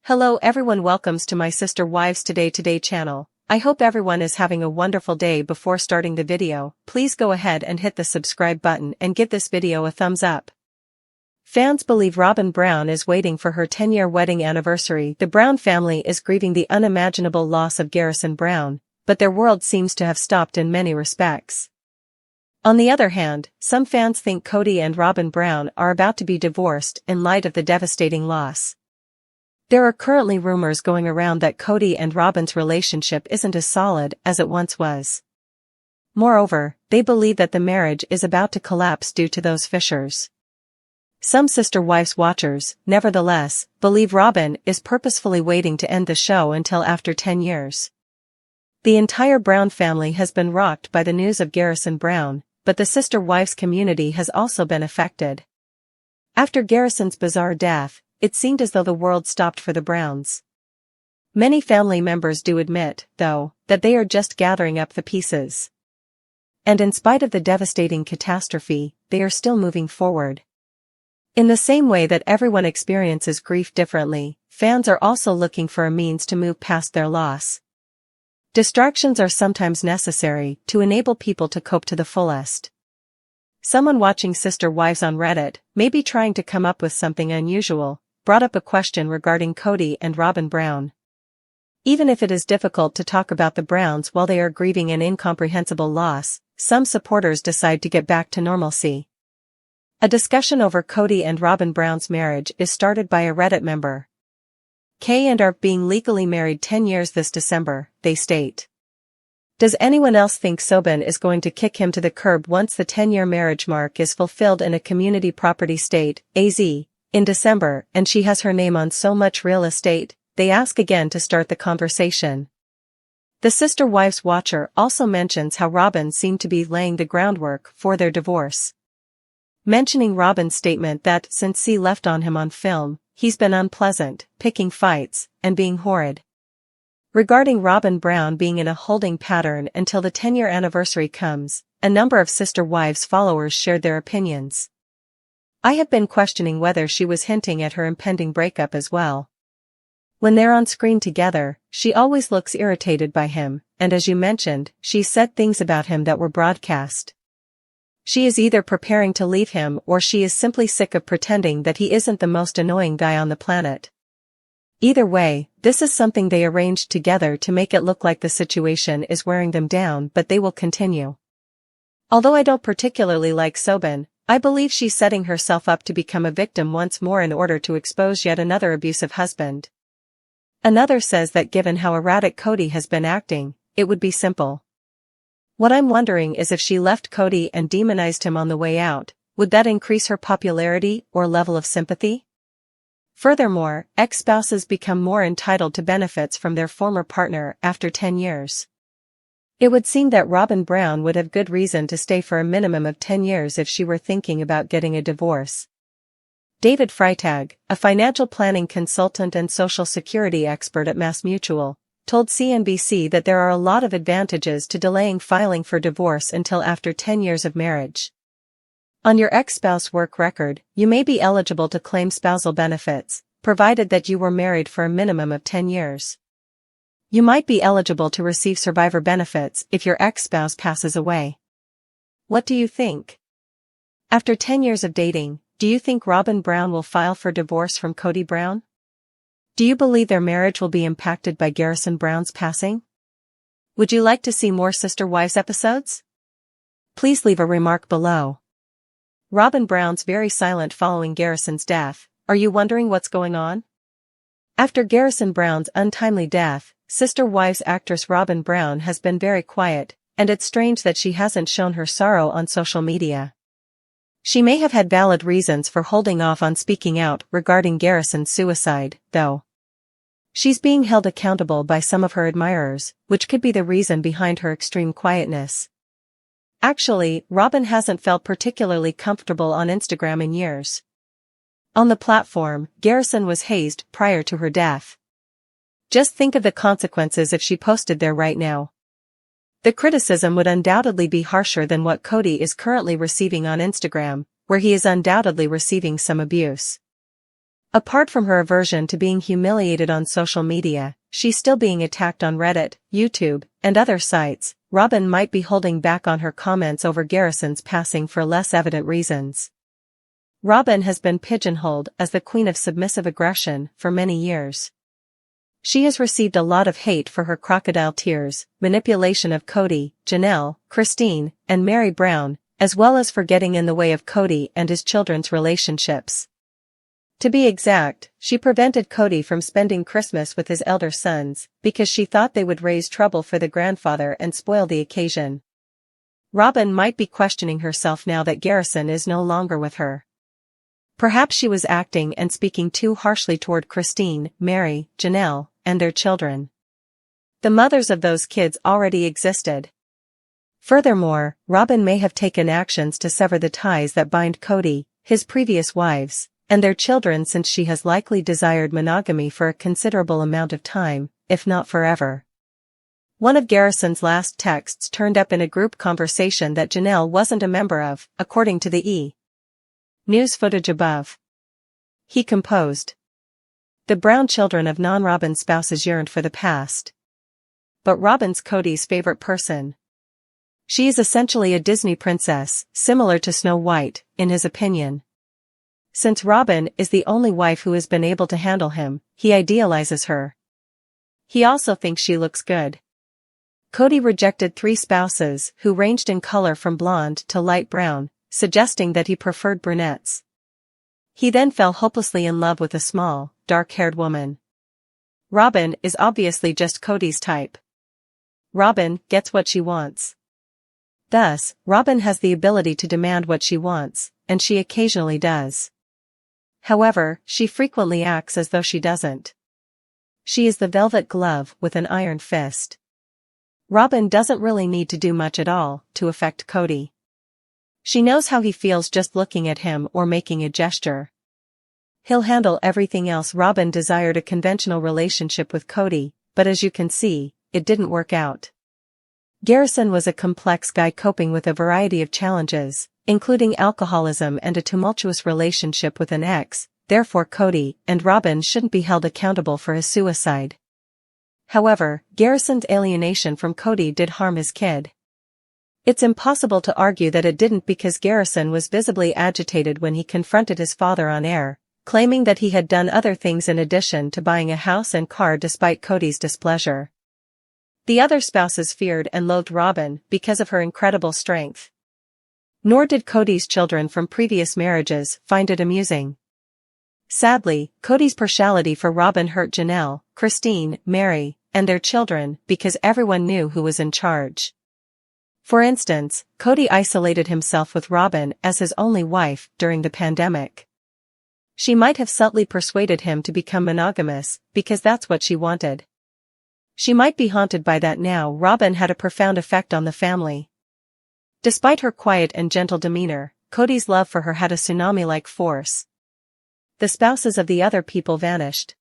Hello everyone, welcomes to my Sister Wives Today channel. I hope everyone is having a wonderful day. Before starting the video, please go ahead and hit the subscribe button and give this video a thumbs up. Fans believe Robyn Brown is waiting for her 10-year wedding anniversary. The Brown family is grieving the unimaginable loss of Garrison Brown, but their world seems to have stopped in many respects. On the other hand, some fans think Kody and Robyn Brown are about to be divorced in light of the devastating loss. There are currently rumors going around that Kody and Robyn's relationship isn't as solid as it once was. Moreover, they believe that the marriage is about to collapse due to those fissures. Some Sister Wives watchers, nevertheless, believe Robyn is purposefully waiting to end the show until after 10 years. The entire Brown family has been rocked by the news of Garrison Brown, but the Sister Wives community has also been affected. After Garrison's bizarre death, it seemed as though the world stopped for the Browns. Many family members do admit, though, that they are just gathering up the pieces. And in spite of the devastating catastrophe, they are still moving forward. In the same way that everyone experiences grief differently, fans are also looking for a means to move past their loss. Distractions are sometimes necessary to enable people to cope to the fullest. Someone watching Sister Wives on Reddit, may be trying to come up with something unusual, brought up a question regarding Kody and Robyn Brown. Even if it is difficult to talk about the Browns while they are grieving an incomprehensible loss, some supporters decide to get back to normalcy. A discussion over Kody and Robyn Brown's marriage is started by a Reddit member. K and are being legally married 10 years this December, they state. Does anyone else think Robyn is going to kick him to the curb once the 10-year marriage mark is fulfilled in a community property state, AZ, in December, and she has her name on so much real estate? They ask again to start the conversation. The Sister Wives watcher also mentions how Robyn seemed to be laying the groundwork for their divorce. Mentioning Robyn's statement that since C left on him on film, he's been unpleasant, picking fights, and being horrid. Regarding Robyn Brown being in a holding pattern until the 10-year anniversary comes, a number of Sister Wives followers shared their opinions. I have been questioning whether she was hinting at her impending breakup as well. When they're on screen together, she always looks irritated by him, and as you mentioned, she said things about him that were broadcast. She is either preparing to leave him or she is simply sick of pretending that he isn't the most annoying guy on the planet. Either way, this is something they arranged together to make it look like the situation is wearing them down, but they will continue. Although I don't particularly like Robyn, I believe she's setting herself up to become a victim once more in order to expose yet another abusive husband. Another says that given how erratic Kody has been acting, it would be simple. What I'm wondering is if she left Kody and demonized him on the way out, would that increase her popularity or level of sympathy? Furthermore, ex-spouses become more entitled to benefits from their former partner after 10 years. It would seem that Robyn Brown would have good reason to stay for a minimum of 10 years if she were thinking about getting a divorce. David Freitag, a financial planning consultant and social security expert at MassMutual, told CNBC that there are a lot of advantages to delaying filing for divorce until after 10 years of marriage. On your ex-spouse work record, you may be eligible to claim spousal benefits, provided that you were married for a minimum of 10 years. You might be eligible to receive survivor benefits if your ex-spouse passes away. What do you think? After 10 years of dating, do you think Robyn Brown will file for divorce from Kody Brown? Do you believe their marriage will be impacted by Garrison Brown's passing? Would you like to see more Sister Wives episodes? Please leave a remark below. Robyn Brown's very silent following Garrison's death. Are you wondering what's going on? After Garrison Brown's untimely death, Sister Wives actress Robyn Brown has been very quiet, and it's strange that she hasn't shown her sorrow on social media. She may have had valid reasons for holding off on speaking out regarding Garrison's suicide, though. She's being held accountable by some of her admirers, which could be the reason behind her extreme quietness. Actually, Robyn hasn't felt particularly comfortable on Instagram in years. On the platform, Garrison was hazed prior to her death. Just think of the consequences if she posted there right now. The criticism would undoubtedly be harsher than what Kody is currently receiving on Instagram, where he is undoubtedly receiving some abuse. Apart from her aversion to being humiliated on social media, she's still being attacked on Reddit, YouTube, and other sites. Robyn might be holding back on her comments over Garrison's passing for less evident reasons. Robyn has been pigeonholed as the queen of submissive aggression for many years. She has received a lot of hate for her crocodile tears, manipulation of Kody, Janelle, Christine, and Mary Brown, as well as for getting in the way of Kody and his children's relationships. To be exact, she prevented Kody from spending Christmas with his elder sons, because she thought they would raise trouble for the grandfather and spoil the occasion. Robyn might be questioning herself now that Garrison is no longer with her. Perhaps she was acting and speaking too harshly toward Christine, Mary, Janelle, and their children. The mothers of those kids already existed. Furthermore, Robyn may have taken actions to sever the ties that bind Kody, his previous wives, and their children, since she has likely desired monogamy for a considerable amount of time, if not forever. One of Garrison's last texts turned up in a group conversation that Janelle wasn't a member of, according to the E! News footage above. He composed. The brown children of non-Robyn spouses yearned for the past. But Robyn's Kody's favorite person. She is essentially a Disney princess, similar to Snow White, in his opinion. Since Robyn is the only wife who has been able to handle him, he idealizes her. He also thinks she looks good. Kody rejected 3 spouses who ranged in color from blonde to light brown, suggesting that he preferred brunettes. He then fell hopelessly in love with a small, dark-haired woman. Robyn is obviously just Kody's type. Robyn gets what she wants. Thus, Robyn has the ability to demand what she wants, and she occasionally does. However, she frequently acts as though she doesn't. She is the velvet glove with an iron fist. Robyn doesn't really need to do much at all to affect Kody. She knows how he feels just looking at him or making a gesture. He'll handle everything else. Robyn desired a conventional relationship with Kody, but as you can see, it didn't work out. Garrison was a complex guy coping with a variety of challenges, including alcoholism and a tumultuous relationship with an ex. Therefore Kody and Robyn shouldn't be held accountable for his suicide. However, Garrison's alienation from Kody did harm his kid. It's impossible to argue that it didn't, because Garrison was visibly agitated when he confronted his father on air, claiming that he had done other things in addition to buying a house and car despite Kody's displeasure. The other spouses feared and loathed Robyn because of her incredible strength. Nor did Kody's children from previous marriages find it amusing. Sadly, Kody's partiality for Robyn hurt Janelle, Christine, Mary, and their children because everyone knew who was in charge. For instance, Kody isolated himself with Robyn as his only wife during the pandemic. She might have subtly persuaded him to become monogamous because that's what she wanted. She might be haunted by that now. Robyn had a profound effect on the family. Despite her quiet and gentle demeanor, Kody's love for her had a tsunami-like force. The spouses of the other people vanished.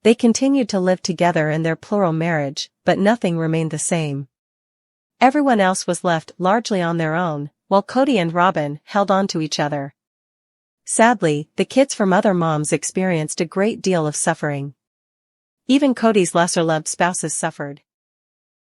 They continued to live together in their plural marriage, but nothing remained the same. Everyone else was left largely on their own, while Kody and Robyn held on to each other. Sadly, the kids from other moms experienced a great deal of suffering. Even Kody's lesser-loved spouses suffered.